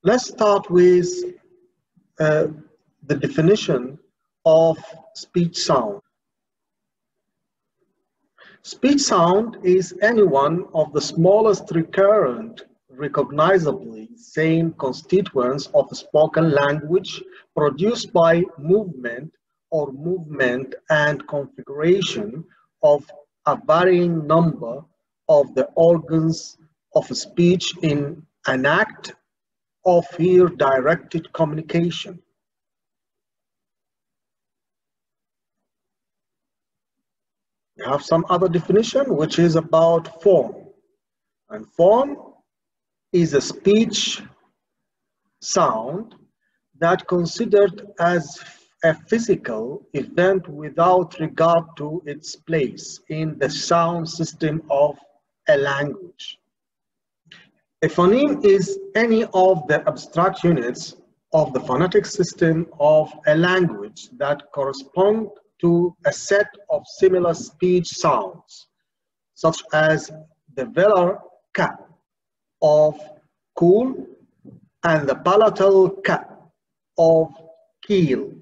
Let's start with the definition of speech sound. Speech sound is any one of the smallest recurrent, recognizably same constituents of a spoken language produced by movement or movement and configuration of a varying number of the organs of speech in an act of ear-directed communication. We have some other definition, which is about form. And form is a speech sound that considered as a physical event without regard to its place in the sound system of a language. A phoneme is any of the abstract units of the phonetic system of a language that correspond to a set of similar speech sounds, such as the velar k of cool and the palatal k of keel,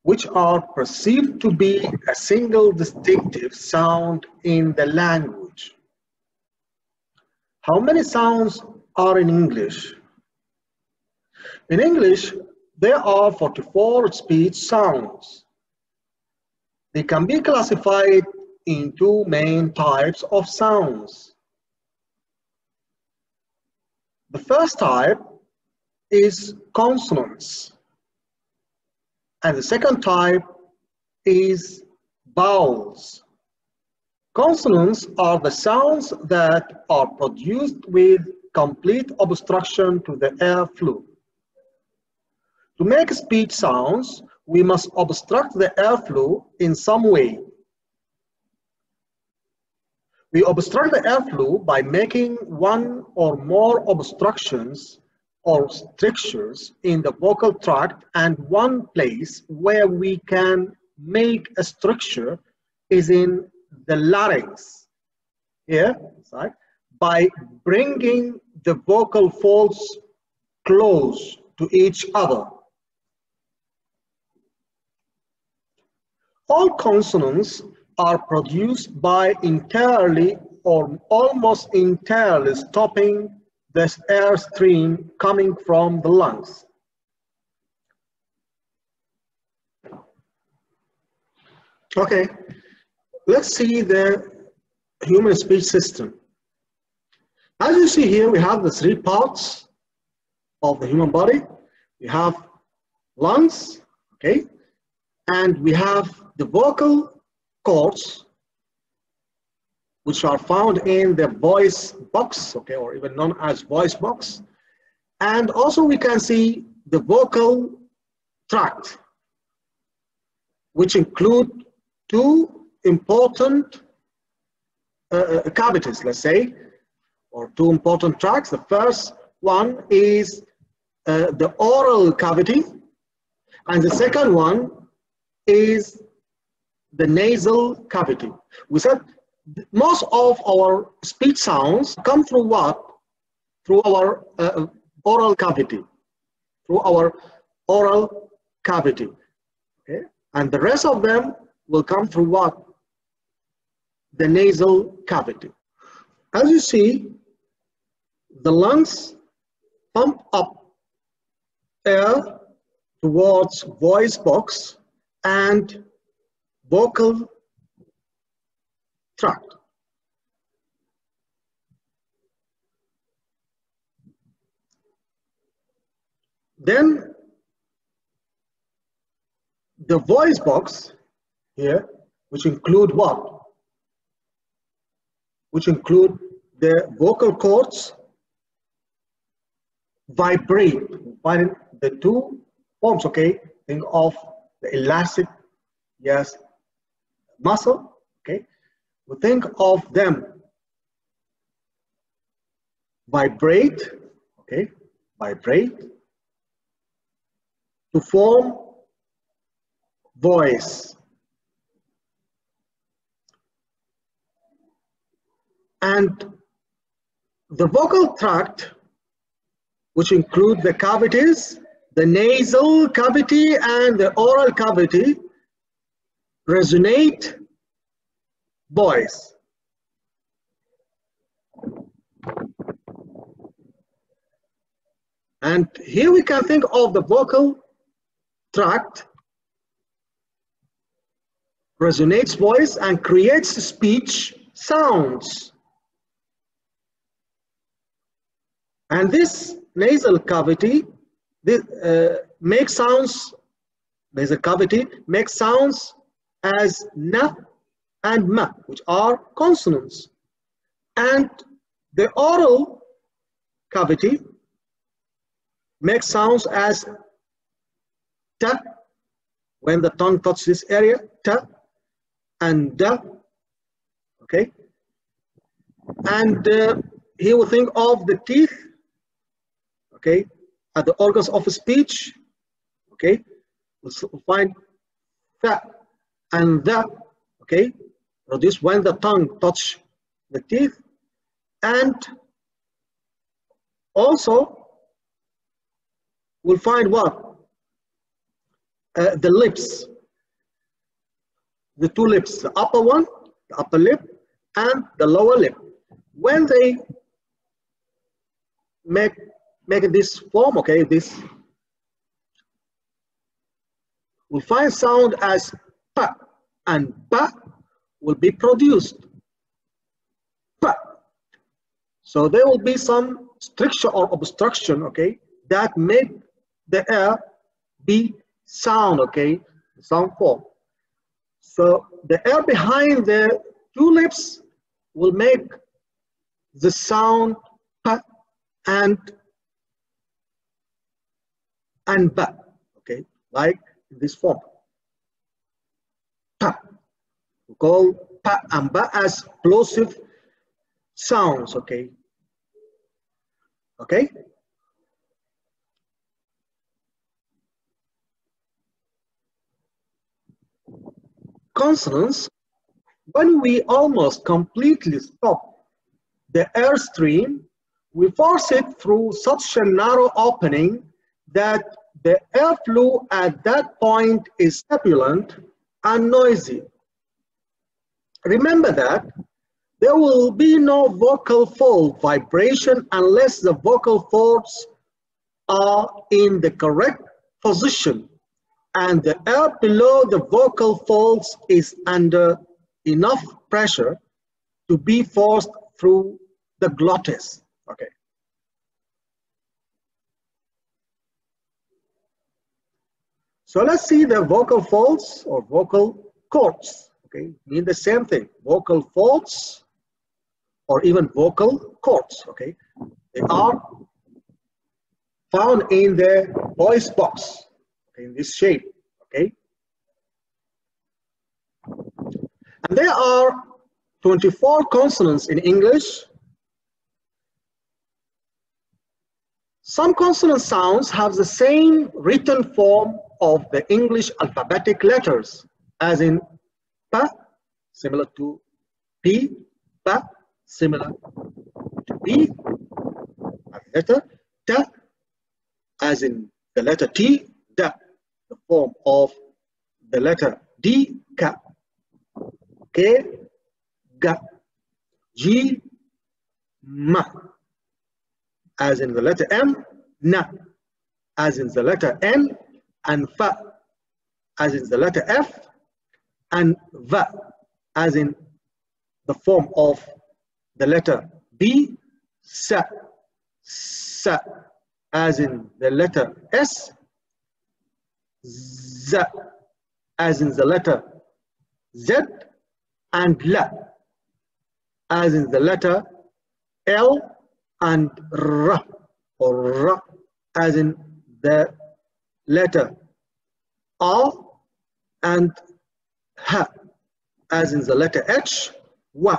which are perceived to be a single distinctive sound in the language. How many sounds are in English? In English, there are 44 speech sounds. They can be classified in two main types of sounds. The first type is consonants, and the second type is vowels. Consonants are the sounds that are produced with complete obstruction to the airflow. To make speech sounds, we must obstruct the airflow in some way. We obstruct the airflow by making one or more obstructions or strictures in the vocal tract, and one place where we can make a stricture is in the larynx. Here, right? By bringing the vocal folds close to each other. All consonants are produced by entirely or almost entirely stopping the air stream coming from the lungs. Okay, let's see the human speech system. As you see here, we have the three parts of the human body. We have lungs, okay, and we have the vocal cords, which are found in the voice box, okay, or even known as voice box. And also we can see the vocal tract, which include two important cavities, let's say, or two important tracts. The first one is the oral cavity, and the second one is the nasal cavity. We said most of our speech sounds come through what? Through our oral cavity. Through our oral cavity. Okay? And the rest of them will come through what? The nasal cavity. As you see, the lungs pump up air towards voice box and vocal tract. Then the voice box here, which include what? Which include the vocal cords, vibrate. Find the two forms, okay? Think of the elastic, yes, muscle, okay? We think of them vibrate, okay? Vibrate to form voice. And the vocal tract, which include the cavities, the nasal cavity and the oral cavity, resonate voice. And here we can think of the vocal tract, resonates voice and creates speech sounds. And this nasal cavity makes sounds, nasal cavity makes sounds as na and ma, which are consonants. And the oral cavity makes sounds as ta, when the tongue touches this area, ta, and da, okay? And here we think of the teeth, okay, at the organs of speech, okay? We'll find tha and the, okay, produced when the tongue touches the teeth. And also we'll find what? The lips, the two lips, the upper one, the upper lip, and the lower lip. When they make this form, okay, this, we'll find sound as pa, and pa will be produced. Pa. So there will be some stricture or obstruction, okay, that make the air be sound, okay, sound form. So the air behind the two lips will make the sound pa and ba, okay, like in this form. Pa. We call pa and ba as plosive sounds, okay. Okay. Consonants, when we almost completely stop the airstream, we force it through such a narrow opening that the airflow at that point is turbulent and noisy. Remember that there will be no vocal fold vibration unless the vocal folds are in the correct position and the air below the vocal folds is under enough pressure to be forced through the glottis. Okay. So let's see the vocal folds or vocal cords. Okay, mean the same thing. Vocal folds or even vocal cords. Okay, they are found in the voice box, okay, in this shape. Okay, and there are 24 consonants in English. Some consonant sounds have the same written form of the English alphabetic letters, as in pa, similar to P, pa, similar to B, as letter ta, as in the letter T, da, the form of the letter D, ka, K, ga, G, ma, as in the letter M, na, as in the letter N, and fa, as in the letter F, and va, as in the form of the letter B, sa, sa, as in the letter S, z, as in the letter Z, and la, as in the letter L, and r, or r, as in the letter R, and h, as in the letter H, wa,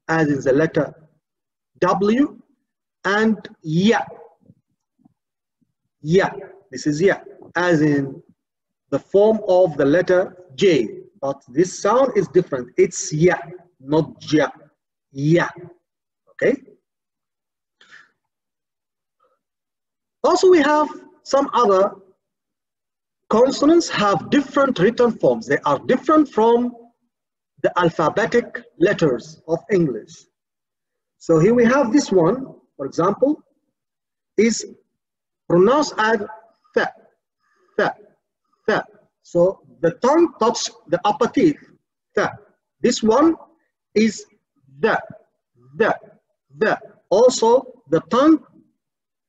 as in the letter W, and ya, ya, this is ya, as in the form of the letter J, but this sound is different. It's ya, not ja, ya, okay? Also, we have some other consonants have different written forms. They are different from the alphabetic letters of English. So here we have this one, for example, is pronounced as th, th, th. So the tongue touches the upper teeth, th. This one is the. Also, the tongue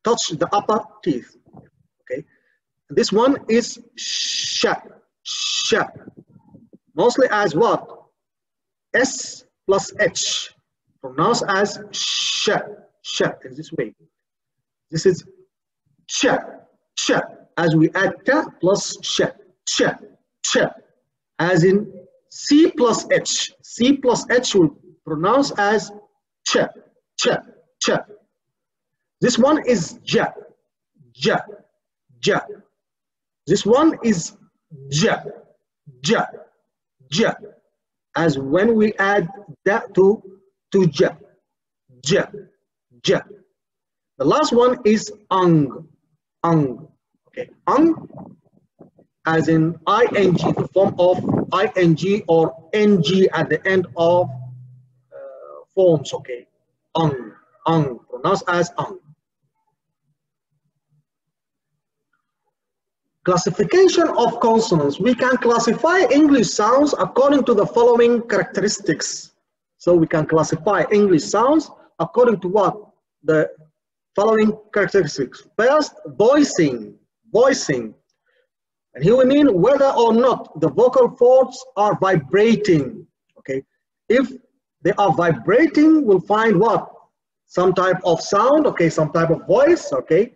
touches the upper teeth. Okay. This one is sh, sh. Mostly as what? S plus H. Pronounced as sh, sh in this way. This is ch, ch. As we add ta plus sh, ch, ch. As in C plus H. C plus H will pronounce as ch, ch, ch. This one is j, j, j. This one is j, j, j. As when we add that to j, j, j. The last one is ung, ung. Okay, ung, as in ing, the form of ing or ng at the end of forms. Okay, ung, pronounced as ung. Classification of consonants. We can classify English sounds according to the following characteristics. So we can classify English sounds according to what? The following characteristics. First, voicing. And here we mean whether or not the vocal cords are vibrating. Okay. If they are vibrating, we'll find what? Some type of sound, okay, some type of voice, okay.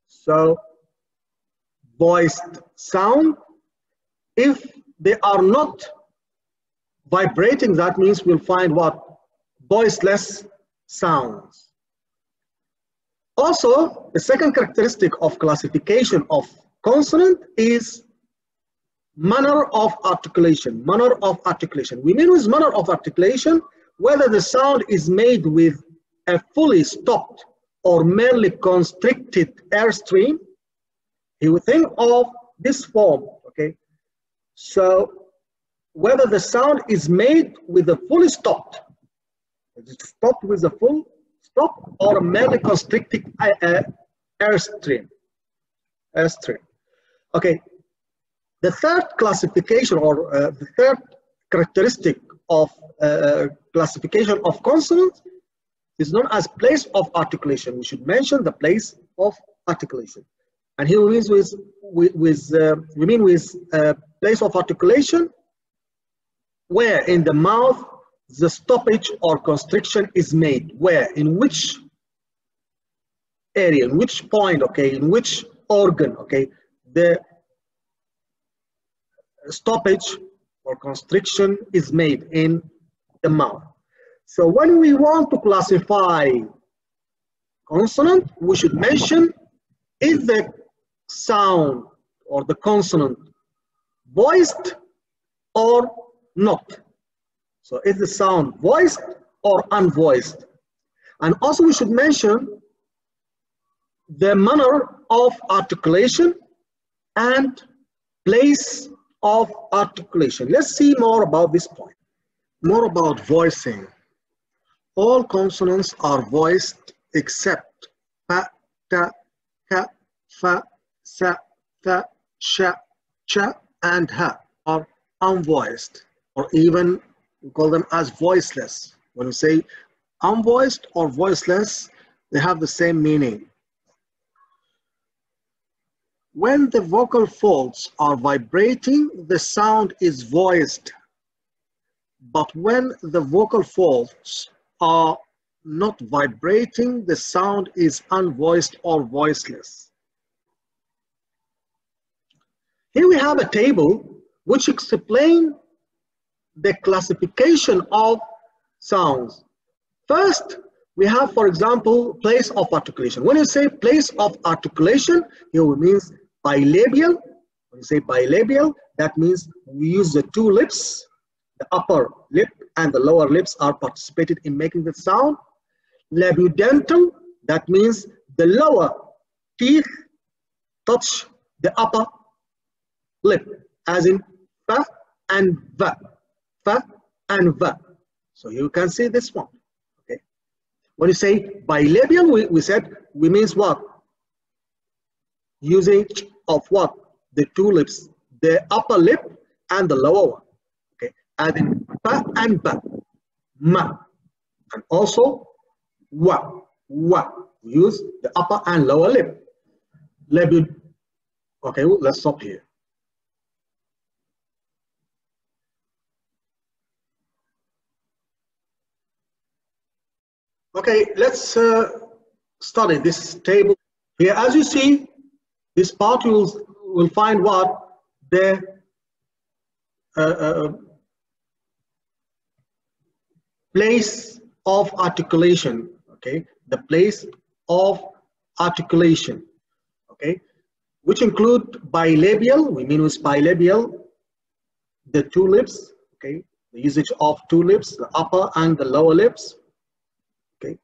So voiced sound. If they are not vibrating, that means we'll find what? Voiceless sounds. Also, the second characteristic of classification of consonant is manner of articulation. Manner of articulation. We mean with manner of articulation whether the sound is made with a fully stopped or merely constricted airstream. You would think of this form, okay? So whether the sound is made with a fully stopped, stopped with a full stop, or a merely constricted airstream. Okay. The third classification or the third characteristic of classification of consonants is known as place of articulation. We should mention the place of articulation. And here we mean with place of articulation where in the mouth the stoppage or constriction is made. Where? In which area? In which point? Okay. In which organ? Okay. The stoppage or constriction is made in the mouth. So when we want to classify consonant, we should mention is the sound or the consonant voiced or not. So is the sound voiced or unvoiced? And also we should mention the manner of articulation and place of articulation. Let's see more about this point. More about voicing. All consonants are voiced except pa, ta, ka, fa, sa, tha, sha, cha, and ha are unvoiced, or even we call them as voiceless. When we say unvoiced or voiceless, they have the same meaning. When the vocal folds are vibrating, the sound is voiced. But when the vocal folds are not vibrating, the sound is unvoiced or voiceless. Here we have a table which explains the classification of sounds. First, we have, for example, place of articulation. When you say place of articulation, here it means bilabial. When you say bilabial, that means we use the two lips, the upper lip and the lower lips are participated in making the sound. Labidental, that means the lower teeth touch the upper lip, as in fa and va, fa and va. So you can see this one. Okay. When you say bilabial, we said we means what? Usage of what? The two lips, the upper lip and the lower one. Okay, as in fa and ba, ma, and also wa, wa. Use the upper and lower lip. Okay, well, let's stop here. Okay, let's study this table here. As you see, this part will find what? The place of articulation. Okay, the place of articulation. Okay, which include bilabial. We mean with bilabial the two lips. Okay, the usage of two lips, the upper and the lower lips. Okay,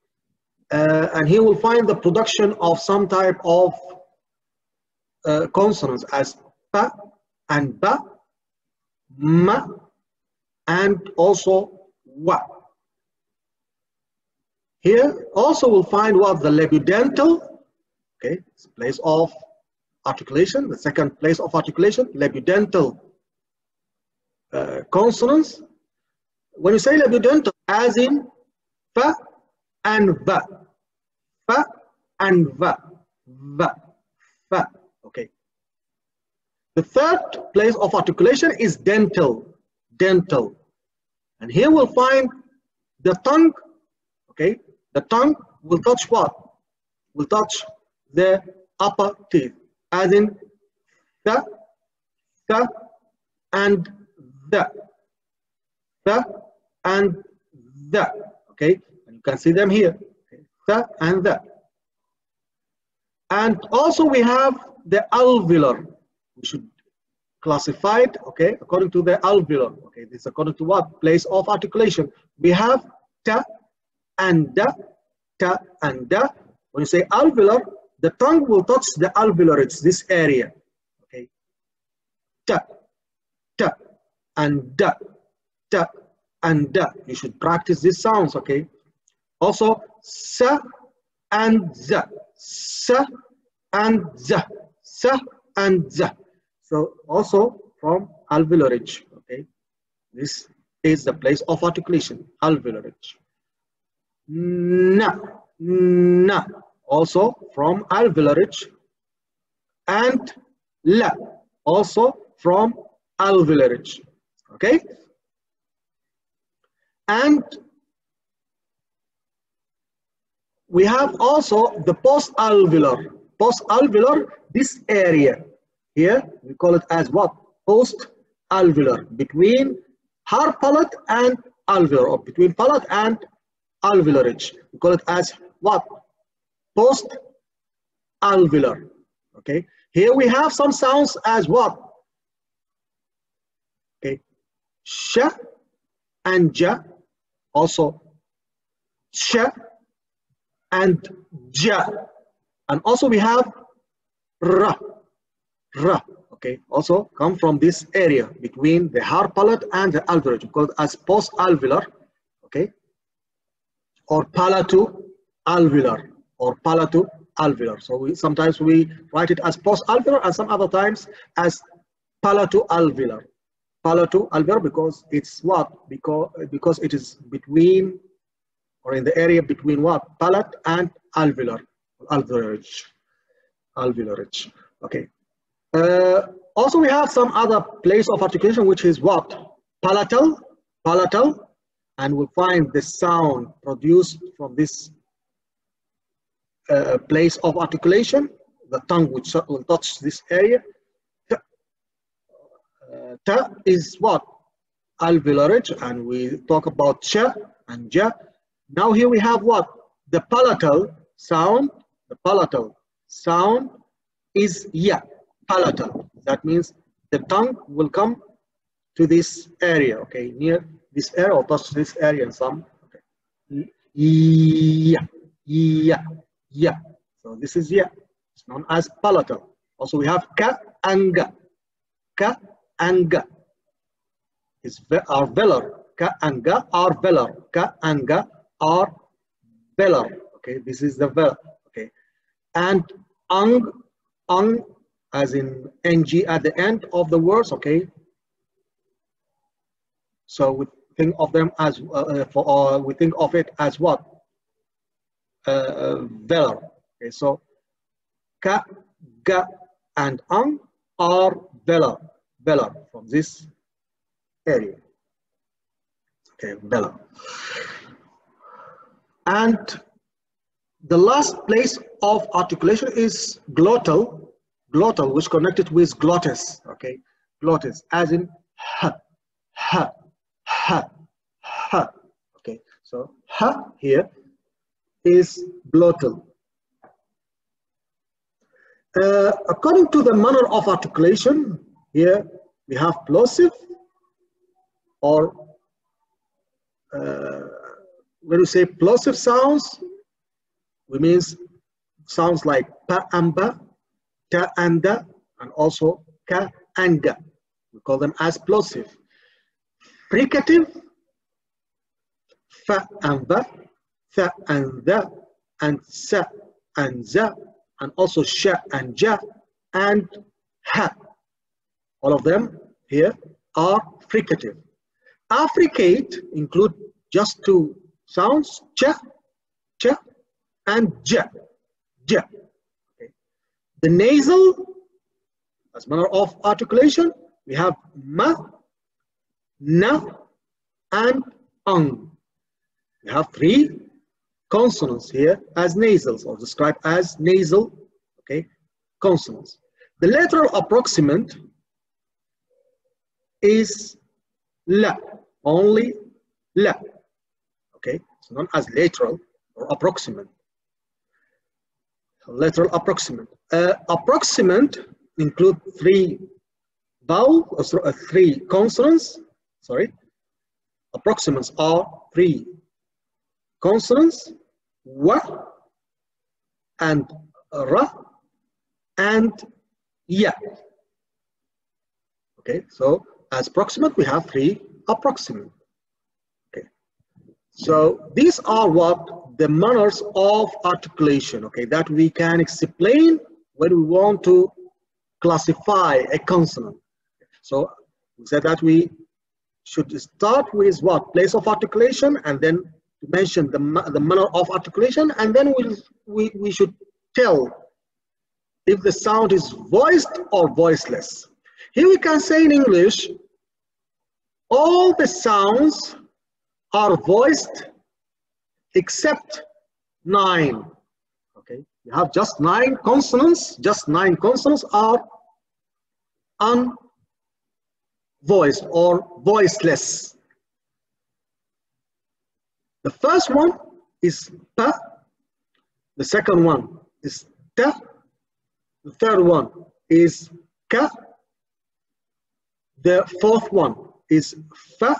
and here we'll find the production of some type of consonants as pa and ba, ma, and also wa. Here also we'll find what? The labidental. Okay, it's place of articulation. The second place of articulation, labidental consonants. When you say labidental, as in fa and va, fa and va, va, fa. Okay. The third place of articulation is dental, dental, and here we'll find the tongue. Okay, the tongue will touch what? Will touch the upper teeth, as in the, and the, and the. Okay, and you can see them here. Okay. The and the. And also we have the alveolar. We should classify it, okay, according to the alveolar. Okay, this is according to what? Place of articulation. We have ta and da, ta and da. When you say alveolar, the tongue will touch the alveolar. It's this area. Okay, ta, ta, and da, ta, and da. You should practice these sounds. Okay. Also, sa and za, sa and za, sa and za. So also from alveolar ridge. Okay, this is the place of articulation, alveolar ridge. Na, na, also from alveolar ridge, and la, also from alveolar ridge. Okay, and we have also the post-alveolar. Post-alveolar, this area here, we call it as what? Post-alveolar, between hard palate and alveolar, or between palate and alveolar ridge. We call it as what? Post-alveolar. Okay. Here we have some sounds as what? Okay. Sha and ja. Also sha and ja. And also we have ra. Ra. Okay. Also come from this area between the hard palate and the alveolar ridge. We call it as post-alveolar. Okay. Or palato-alveolar, or palato-alveolar. So sometimes we write it as post-alveolar, and some other times as palato-alveolar. Palato-alveolar because it's what? Because it is between, or in the area between what? Palate and alveolar, alveolar ridge. Okay. Also we have some other place of articulation, which is what? Palatal, and we'll find the sound produced from this place of articulation. The tongue which will touch this area. Ta is what? Alveolar ridge, and we talk about cha and ja. Now here we have what? The palatal sound. The palatal sound is ya, palatal. That means the tongue will come to this area, okay, near this area, or touch this area in some. Okay. Yeah. So this is ya. It's known as palatal. Also, we have ka and ga. Ka and ga are velar. Ka and ga are velar. Ka and ga are velar. Okay, this is the velar. Okay, and ang as in ng at the end of the words. Okay, so we think of them as we think of it as what? Velar. Okay, so ka, ga, and ang are velar from this area. Okay, velar. And the last place of articulation is glottal, which connected with glottis. Okay, glottis, as in h, h, h, h. Okay, so h here is glottal. According to the manner of articulation, here we have plosive, or when we say plosive sounds, we means sounds like pa and ba, ta and da, and also ka and ga. We call them as plosive. Fricative, fa and ba, tha and da, and sa and za, and also sha and ja, and ha. All of them here are fricative. Affricate include just two sounds, cha, cha, and ja, ja. Okay. The nasal, as manner of articulation, we have ma, na, and ang. We have three consonants here as nasals, or described as nasal, okay, consonants. The lateral approximant is la, only la, okay, it's known as lateral or approximant. Lateral approximant. Approximant include three vowels, three consonants. Sorry, approximants are three consonants: wa, and ra, and ya. Okay, so as approximant we have three approximant. Okay, so these are what the manners of articulation, okay, that we can explain when we want to classify a consonant. So we said that we should start with what? Place of articulation, and then to mention the manner of articulation, and then we should tell if the sound is voiced or voiceless. Here we can say in English, all the sounds are voiced except 9. Okay, you have just 9 consonants. Just 9 consonants are unvoiced or voiceless. The first one is pa. The second one is ta. The third one is ka. The fourth one is fa.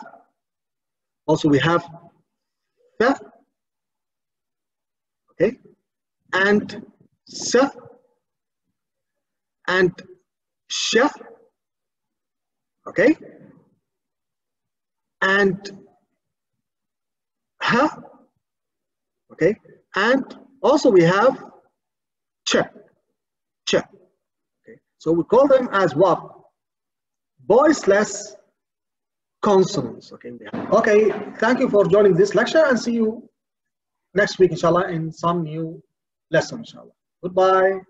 Also we have fa. Okay, and sa, and sha, okay, and ha, okay, and also we have cha, cha. Okay, so we call them as what? Voiceless consonants. Okay, okay, thank you for joining this lecture, and see you next week, inshallah, in some new lesson, inshallah. Goodbye.